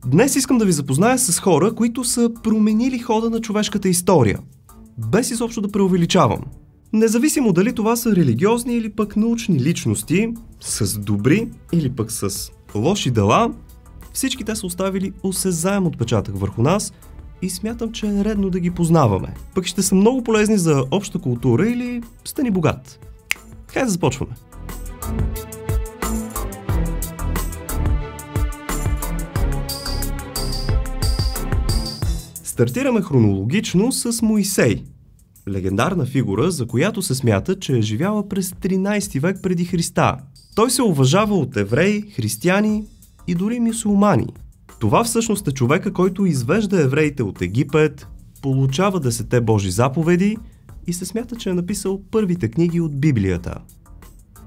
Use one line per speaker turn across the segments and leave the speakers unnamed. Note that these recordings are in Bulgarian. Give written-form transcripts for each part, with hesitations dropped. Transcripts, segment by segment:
Днес искам да ви запозная с хора, които са променили хода на човешката история. Без изобщо да преувеличавам. Независимо дали това са религиозни или пък научни личности, с добри или пък с лоши дела, всички те са оставили осезаем отпечатък върху нас и смятам, че е редно да ги познаваме. Пък ще са много полезни за обща култура или стани богат. Хайде да започваме. Стартираме хронологично с Моисей. Легендарна фигура, за която се смята, че е живяла през 13 век преди Христа. Той се уважава от евреи, християни и дори мюсюлмани. Това всъщност е човека, който извежда евреите от Египет, получава 10 Божи заповеди и се смята, че е написал първите книги от Библията.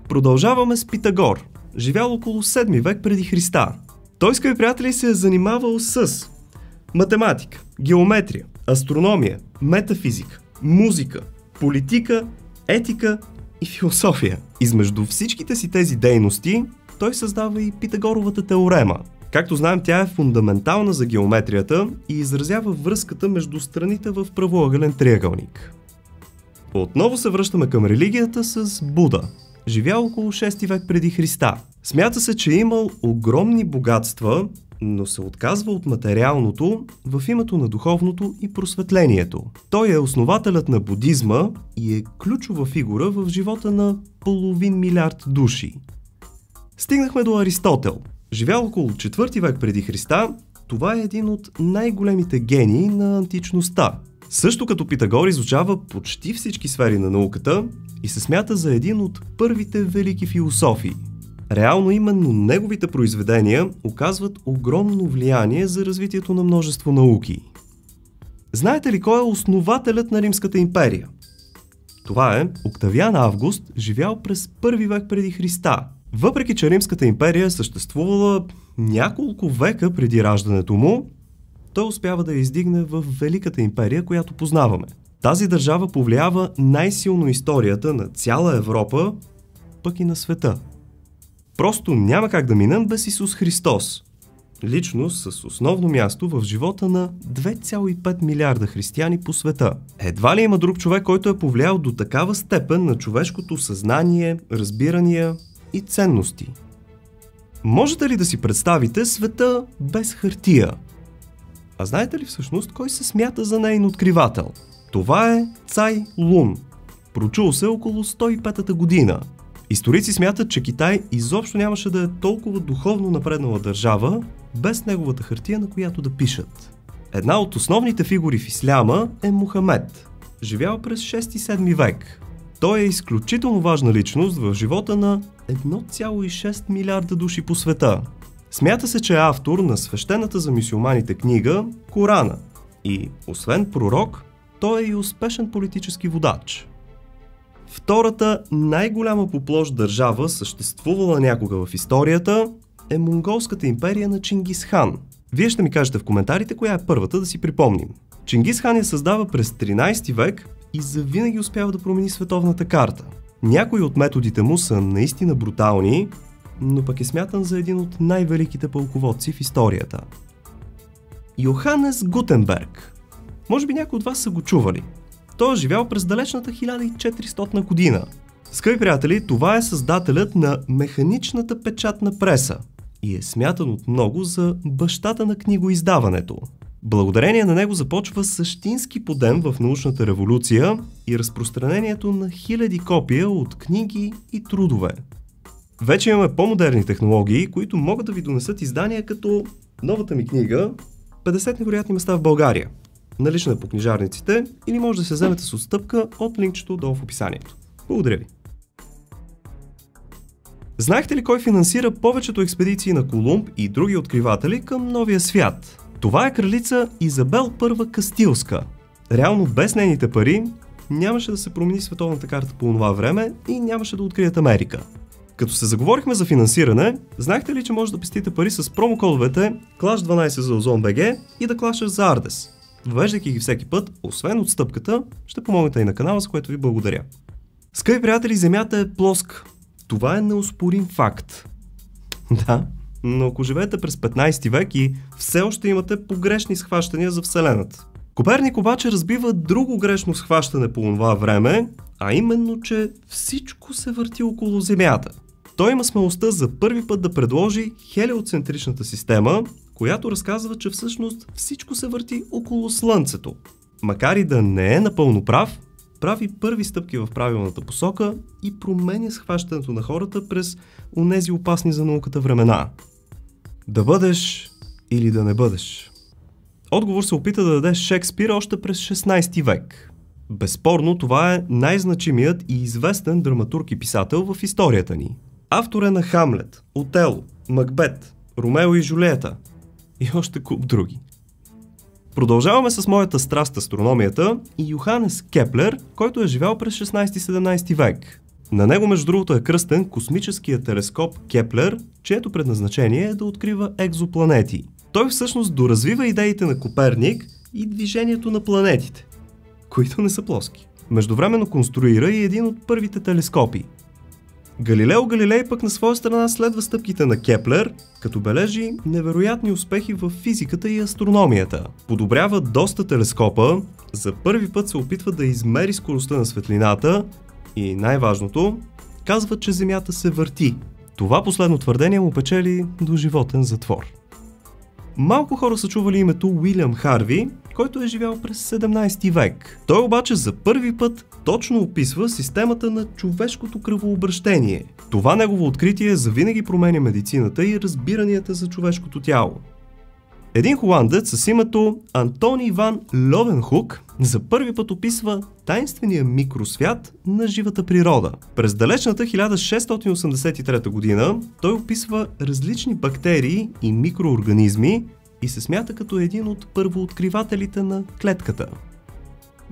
Продължаваме с Питагор, живял около 7 век преди Христа. Той, скъпи приятели, се е занимавал с математика, геометрия, астрономия, метафизика, музика, политика, етика и философия. Измежду всичките си тези дейности, той създава и Питагоровата теорема. Както знаем, тя е фундаментална за геометрията и изразява връзката между страните в правоъгълен триъгълник. Отново се връщаме към религията с Буда. Живял около 6 век преди Христа. Смята се, че е имал огромни богатства, но се отказва от материалното в името на духовното и просветлението. Той е основателят на будизма и е ключова фигура в живота на половин милиард души. Стигнахме до Аристотел. Живял около 4 век преди Христа, това е един от най-големите гении на античността. Също като Питагор изучава почти всички сфери на науката и се смята за един от първите велики философи. Реално именно неговите произведения оказват огромно влияние за развитието на множество науки. Знаете ли кой е основателят на Римската империя? Това е Октавиан Август, живял през 1 век преди Христа. Въпреки че Римската империя е съществувала няколко века преди раждането му, той успява да я издигне в Великата империя, която познаваме. Тази държава повлиява най-силно историята на цяла Европа, пък и на света. Просто няма как да минем без Исус Христос. Лично с основно място в живота на 2,5 милиарда християни по света. Едва ли има друг човек, който е повлиял до такава степен на човешкото съзнание, разбирания и ценности. Можете ли да си представите света без хартия? А знаете ли всъщност кой се смята за нейн откривател? Това е Цай Лун. Прочул се около 105-та година. Историци смятат, че Китай изобщо нямаше да е толкова духовно напреднала държава без неговата хартия, на която да пишат. Една от основните фигури в исляма е Мухамед, живял през 6-7 век. Той е изключително важна личност в живота на 1,6 милиарда души по света. Смята се, че е автор на свещената за мюсюлманите книга Корана и, освен пророк, той е и успешен политически водач. Втората най-голяма по площ държава, съществувала някога в историята, е Монголската империя на Чингис Хан. Вие ще ми кажете в коментарите коя е първата, да си припомним. Чингис Хан я създава през 13 век и завинаги успява да промени световната карта. Някои от методите му са наистина брутални, но пък е смятан за един от най-великите пълководци в историята. Йоханес Гутенберг. Може би някои от вас са го чували. Той е живял през далечната 1400 година. Скъпи приятели, това е създателят на механичната печатна преса и е смятан от много за бащата на книгоиздаването. Благодарение на него започва същински подем в научната революция и разпространението на хиляди копия от книги и трудове. Вече имаме по-модерни технологии, които могат да ви донесат издания като новата ми книга "50 невероятни места в България". Налична е по книжарниците или може да се вземете с отстъпка от линкчето долу в описанието. Благодаря ви! Знаехте ли кой финансира повечето експедиции на Колумб и други откриватели към новия свят? Това е кралица Изабел I Кастилска. Реално без нейните пари нямаше да се промени световната карта по това време и нямаше да открият Америка. Като се заговорихме за финансиране, знаехте ли, че може да пестите пари с промокодовете Clash12 за Ozon.bg и да клашаш за Ардес? Въвеждайки ги всеки път, освен отстъпката, ще помогнете и на канала, за което ви благодаря. Скъпи приятели, Земята е плоска. Това е неоспорим факт. Да, но ако живеете през 15 век и все още имате погрешни схващания за Вселената. Коперник обаче разбива друго грешно схващане по това време, а именно, че всичко се върти около Земята. Той има смелостта за първи път да предложи хелиоцентричната система, която разказва, че всъщност всичко се върти около Слънцето. Макар и да не е напълно прав, прави първи стъпки в правилната посока и променя схващането на хората през онези опасни за науката времена. Да бъдеш или да не бъдеш? Отговор се опита да даде Шекспир още през 16 век. Безспорно, това е най-значимият и известен драматург и писател в историята ни. Автор е на Хамлет, Отело, Макбет, Ромео и Жулиета и още куп други. Продължаваме с моята страст астрономията и Йоханес Кеплер, който е живял през 16-17 век. На него, между другото, е кръстен космическия телескоп Кеплер, чието предназначение е да открива екзопланети. Той всъщност доразвива идеите на Коперник и движението на планетите, които не са плоски. Междувременно конструира и един от първите телескопи. Галилео Галилей пък на своя страна следва стъпките на Кеплер, като бележи невероятни успехи в физиката и астрономията. Подобрява доста телескопа, за първи път се опитва да измери скоростта на светлината и най-важното, казва, че Земята се върти. Това последно твърдение му печели доживотен затвор. Малко хора са чували името Уилям Харви, който е живял през 17 век. Той обаче за първи път точно описва системата на човешкото кръвообращение. Това негово откритие завинаги променя медицината и разбиранията за човешкото тяло. Един холандец с името Антони ван Ловенхук за първи път описва таинствения микросвят на живата природа. През далечната 1683 година той описва различни бактерии и микроорганизми и се смята като един от първооткривателите на клетката.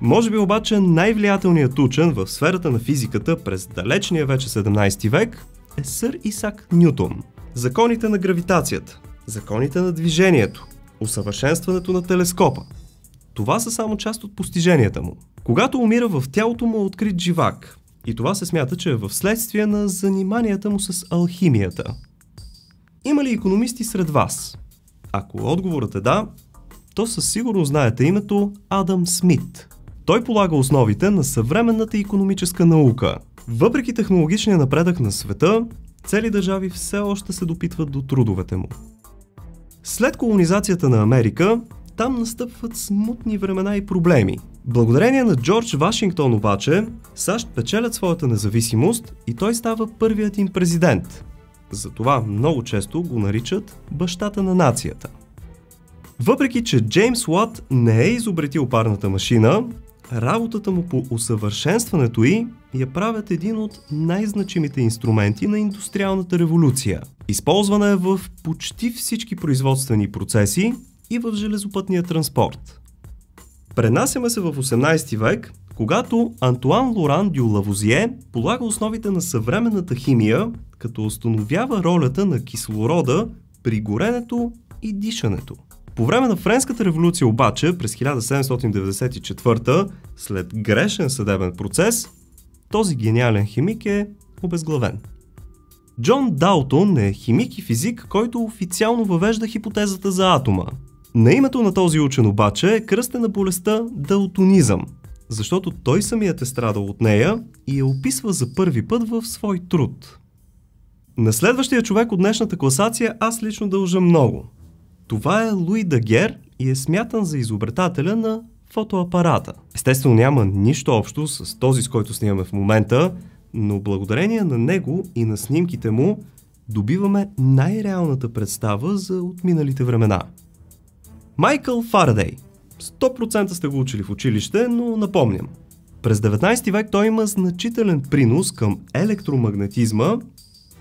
Може би обаче най-влиятелният учен в сферата на физиката през далечния вече 17 век е сър Исак Нютон. Законите на гравитацията, законите на движението, усъвършенстването на телескопа. Това са само част от постиженията му. Когато умира, в тялото му е открит живак и това се смята, че е в следствие на заниманията му с алхимията. Има ли икономисти сред вас? Ако отговорът е да, то със сигурност знаете името Адам Смит. Той полага основите на съвременната икономическа наука. Въпреки технологичния напредък на света, цели държави все още се допитват до трудовете му. След колонизацията на Америка, там настъпват смутни времена и проблеми. Благодарение на Джордж Вашингтон обаче, САЩ печелят своята независимост и той става първият им президент. Затова много често го наричат бащата на нацията. Въпреки че Джеймс Уат не е изобретил парната машина, работата му по усъвършенстването й я правят един от най-значимите инструменти на индустриалната революция. Използвана е в почти всички производствени процеси и в железопътния транспорт. Пренасяме се в 18 век, когато Антуан Лоран дю Лавузие полага основите на съвременната химия, като установява ролята на кислорода при горенето и дишането. По време на Френската революция обаче, през 1794, след грешен съдебен процес, този гениален химик е обезглавен. Джон Даутон е химик и физик, който официално въвежда хипотезата за атома. На името на този учен обаче е кръстена болестта даутонизъм, защото той самият е страдал от нея и я описва за първи път в свой труд. На следващия човек от днешната класация аз лично дължа много. Това е Луи Дагер и е смятан за изобретателя на фотоапарата. Естествено няма нищо общо с този, с който снимаме в момента, но благодарение на него и на снимките му добиваме най-реалната представа за отминалите времена. Майкъл Фарадей. 100% сте го учили в училище, но напомням. През 19 век той има значителен принос към електромагнетизма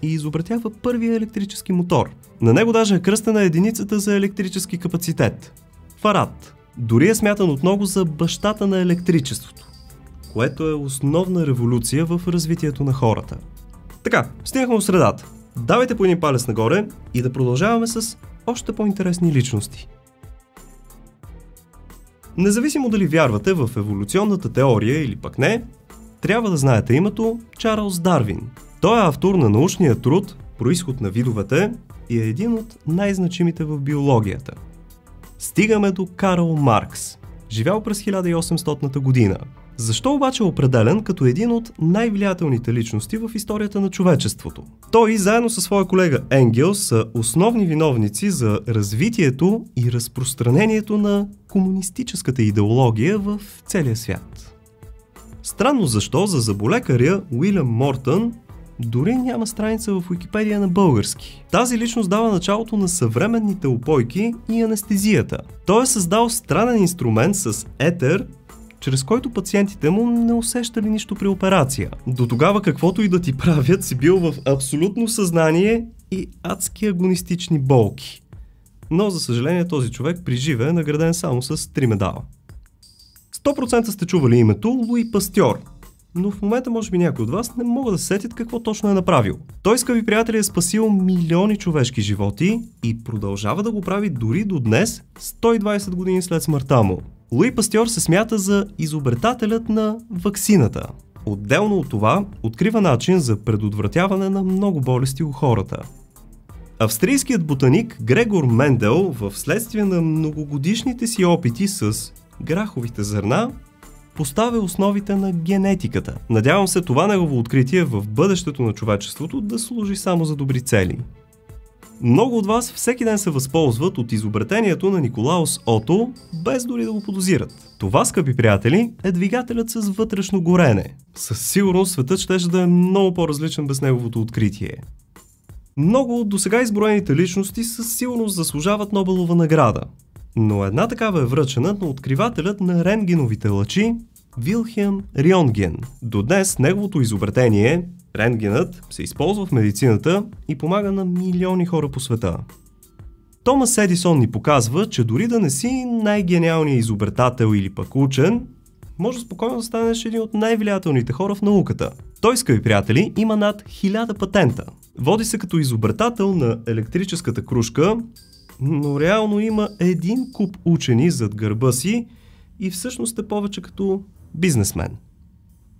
и изобретява първия електрически мотор. На него даже е кръстена единицата за електрически капацитет – фарад. Дори е смятан от много за бащата на електричеството, което е основна революция в развитието на хората. Така, стигнахме до средата. Давайте по един палец нагоре и да продължаваме с още по-интересни личности. Независимо дали вярвате в еволюционната теория или пък не, трябва да знаете името Чарлз Дарвин. Той е автор на научния труд «Произход на видовете», и е един от най-значимите в биологията. Стигаме до Карл Маркс, живял през 1800 година. Защо обаче е определен като един от най-влиятелните личности в историята на човечеството? Той, заедно със своя колега Енгелс, са основни виновници за развитието и разпространението на комунистическата идеология в целия свят. Странно защо за заболекаря Уилям Мортън дори няма страница в Уикипедия на български. Тази личност дава началото на съвременните упойки и анестезията. Той е създал странен инструмент с етер, чрез който пациентите му не усещали нищо при операция. До тогава каквото и да ти правят си бил в абсолютно съзнание и адски агонистични болки. Но за съжаление този човек при живе е награден само с 3 медала. 100% сте чували името Луи Пастьор, но в момента може би някой от вас не могат да се сетят какво точно е направил. Той, скъпи приятели, е спасил милиони човешки животи и продължава да го прави дори до днес, 120 години след смъртта му. Луи Пастьор се смята за изобретателят на ваксината. Отделно от това, открива начин за предотвратяване на много болести у хората. Австрийският ботаник Грегор Мендел, в следствие на многогодишните си опити с граховите зърна, поставя основите на генетиката. Надявам се това негово откритие в бъдещето на човечеството да служи само за добри цели. Много от вас всеки ден се възползват от изобретението на Николаус Ото, без дори да го подозират. Това, скъпи приятели, е двигателят с вътрешно горене. Със сигурност светът щеше да е много по-различен без неговото откритие. Много от досега изброените личности със сигурност заслужават Нобелова награда. Но една такава е връчена на откривателят на рентгеновите лъчи Вилхелм Рьонтген. До днес неговото изобретение, рентгенът, се използва в медицината и помага на милиони хора по света. Томас Едисон ни показва, че дори да не си най-гениалният изобретател или пък учен, може спокойно да станеш един от най-влиятелните хора в науката. Той, скъпи приятели, има над 1000 патента. Води се като изобретател на електрическата крушка, но реално има един куп учени зад гърба си и всъщност е повече като бизнесмен.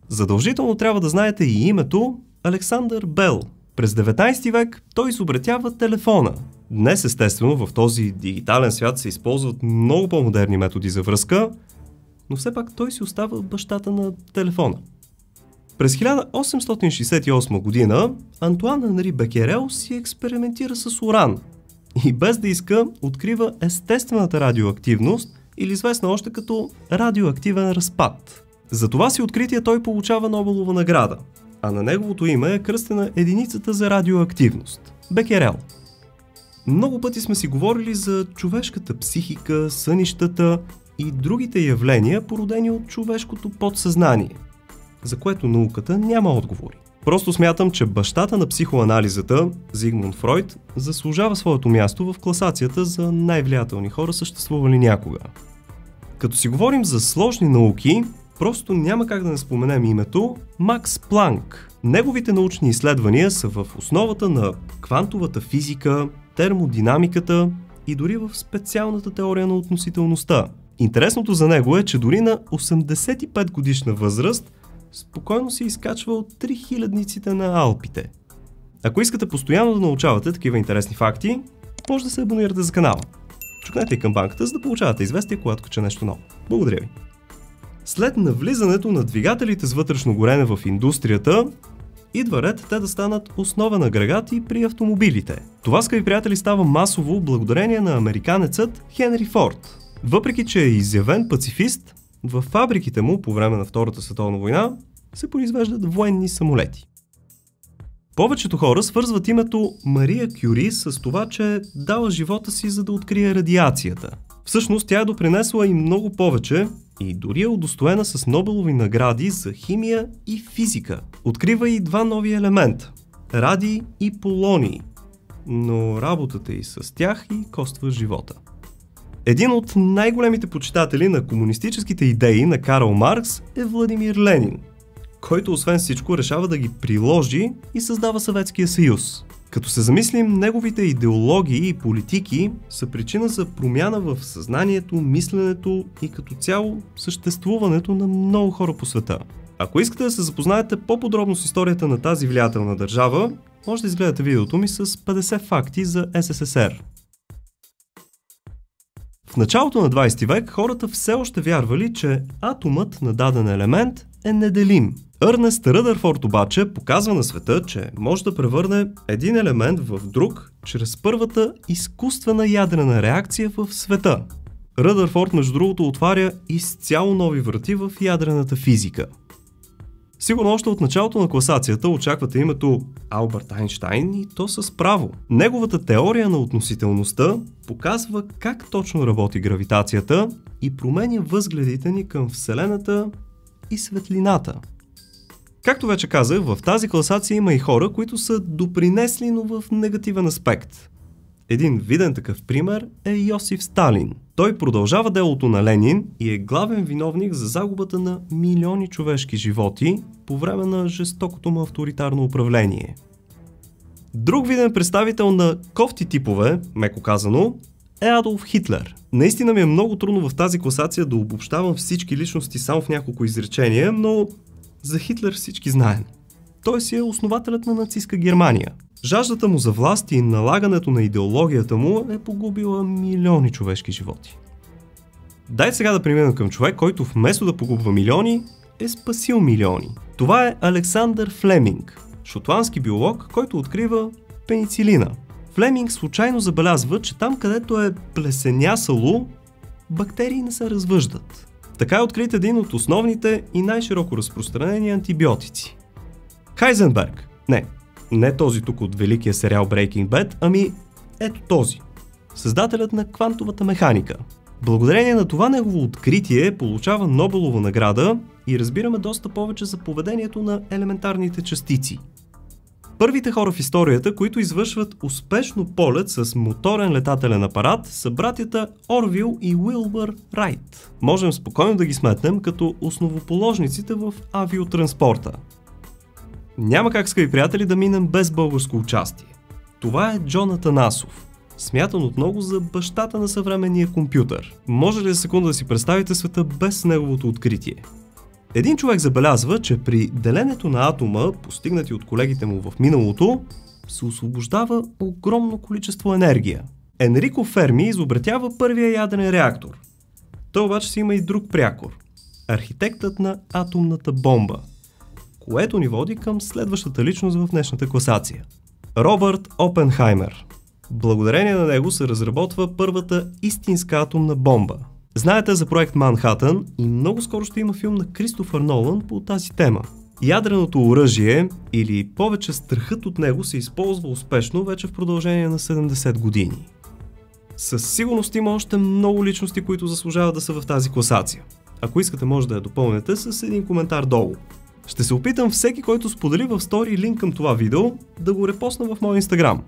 Задължително трябва да знаете и името Александър Бел. През 19 век той изобретява телефона. Днес, естествено, в този дигитален свят се използват много по-модерни методи за връзка, но все пак той си остава бащата на телефона. През 1868 година Антуан Анри Бекерел си експериментира с уран и без да иска открива естествената радиоактивност, или известна още като радиоактивен разпад. За това си откритие той получава Нобелова награда, а на неговото име е кръстена единицата за радиоактивност – Бекерел. Много пъти сме си говорили за човешката психика, сънищата и другите явления, породени от човешкото подсъзнание, за което науката няма отговори. Просто смятам, че бащата на психоанализата, Зигмунд Фройд, заслужава своето място в класацията за най-влиятелни хора, съществували някога. Като си говорим за сложни науки, просто няма как да не споменем името Макс Планк. Неговите научни изследвания са в основата на квантовата физика, термодинамиката и дори в специалната теория на относителността. Интересното за него е, че дори на 85 годишна възраст спокойно се изкачва от 3000-ниците на Алпите. Ако искате постоянно да научавате такива интересни факти, може да се абонирате за канала. Чукнете и камбанката, за да получавате известия, когато кача нещо ново. Благодаря ви! След навлизането на двигателите с вътрешно горене в индустрията, идва ред те да станат основен агрегат и при автомобилите. Това, скъпи приятели, става масово благодарение на американецът Хенри Форд. Въпреки че е изявен пацифист, във фабриките му по време на Втората световна война се произвеждат военни самолети. Повечето хора свързват името Мария Кюри с това, че дала живота си, за да открие радиацията. Всъщност тя е допринесла и много повече и дори е удостоена с Нобелови награди за химия и физика. Открива и 2 нови елемента – радий и полоний, но работата й с тях и коства живота. Един от най-големите почитатели на комунистическите идеи на Карл Маркс е Владимир Ленин, който освен всичко решава да ги приложи и създава Съветския съюз. Като се замислим, неговите идеологии и политики са причина за промяна в съзнанието, мисленето и като цяло съществуването на много хора по света. Ако искате да се запознаете по-подробно с историята на тази влиятелна държава, може да изгледате видеото ми с 50 факти за СССР. В началото на 20 век хората все още вярвали, че атомът на даден елемент е неделим. Ернест Ръдърфорд обаче показва на света, че може да превърне един елемент в друг чрез първата изкуствена ядрена реакция в света. Ръдърфорд, между другото, отваря изцяло нови врати в ядрената физика. Сигурно още от началото на класацията очаквате името Алберт Айнщайн, и то с право. Неговата теория на относителността показва как точно работи гравитацията и променя възгледите ни към Вселената и светлината. Както вече казах, в тази класация има и хора, които са допринесли, но в негативен аспект. Един виден такъв пример е Йосиф Сталин. Той продължава делото на Ленин и е главен виновник за загубата на милиони човешки животи по време на жестокото му авторитарно управление. Друг виден представител на кофти типове, меко казано, е Адолф Хитлер. Наистина ми е много трудно в тази класация да обобщавам всички личности само в няколко изречения, но за Хитлер всички знаем. Той си е основателят на нацистска Германия. Жаждата му за власт и налагането на идеологията му е погубила милиони човешки животи. Дайте сега да преминем към човек, който вместо да погубва милиони, е спасил милиони. Това е Александър Флеминг, шотландски биолог, който открива пеницилина. Флеминг случайно забелязва, че там, където е плесенясало, бактерии не се развъждат. Така е открит един от основните и най-широко разпространени антибиотици. Хайзенберг. Не този тук от великия сериал Breaking Bad, ами ето този. Създателят на квантовата механика. Благодарение на това негово откритие получава Нобелова награда и разбираме доста повече за поведението на елементарните частици. Първите хора в историята, които извършват успешно полет с моторен летателен апарат, са братята Орвил и Уилбър Райт. Можем спокойно да ги сметнем като основоположниците в авиотранспорта. Няма как, скъпи приятели, да минем без българско участие. Това е Джон Атанасов, смятан от много за бащата на съвременния компютър. Може ли за секунда да си представите света без неговото откритие? Един човек забелязва, че при деленето на атома, постигнати от колегите му в миналото, се освобождава огромно количество енергия. Енрико Ферми изобретява първия ядрен реактор. Той обаче си има и друг прякор – архитектът на атомната бомба, което ни води към следващата личност в днешната класация – Робърт Опенхаймер. Благодарение на него се разработва първата истинска атомна бомба. Знаете за проект Манхатън и много скоро ще има филм на Кристофър Нолан по тази тема. Ядреното оръжие, или повече страхът от него, се използва успешно вече в продължение на 70 години. Със сигурност има още много личности, които заслужават да са в тази класация. Ако искате, може да я допълнете с един коментар долу. Ще се опитам всеки, който сподели в стори линк към това видео, да го репостна в моя инстаграм.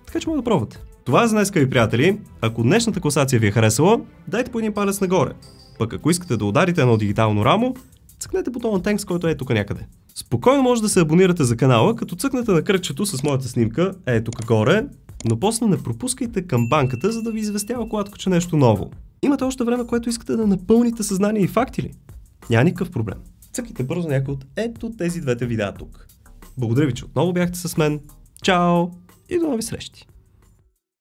Така че може да пробвате. Това е за днес, скъпи приятели. Ако днешната класация ви е харесала, дайте по един палец нагоре. Пък ако искате да ударите едно дигитално рамо, цъкнете бутона Thanks, който е тук някъде. Спокойно може да се абонирате за канала, като цъкнете на кръгчето с моята снимка, тук горе, но после не пропускайте камбанката, за да ви известява, когато кача нещо ново. Имате още време, което искате да напълните съзнание и факти ли? Няма никакъв проблем. Цъкайте бързо някой от ето тези двете видеа тук. Благодаря ви, че отново бяхте с мен. Чао и до нови срещи!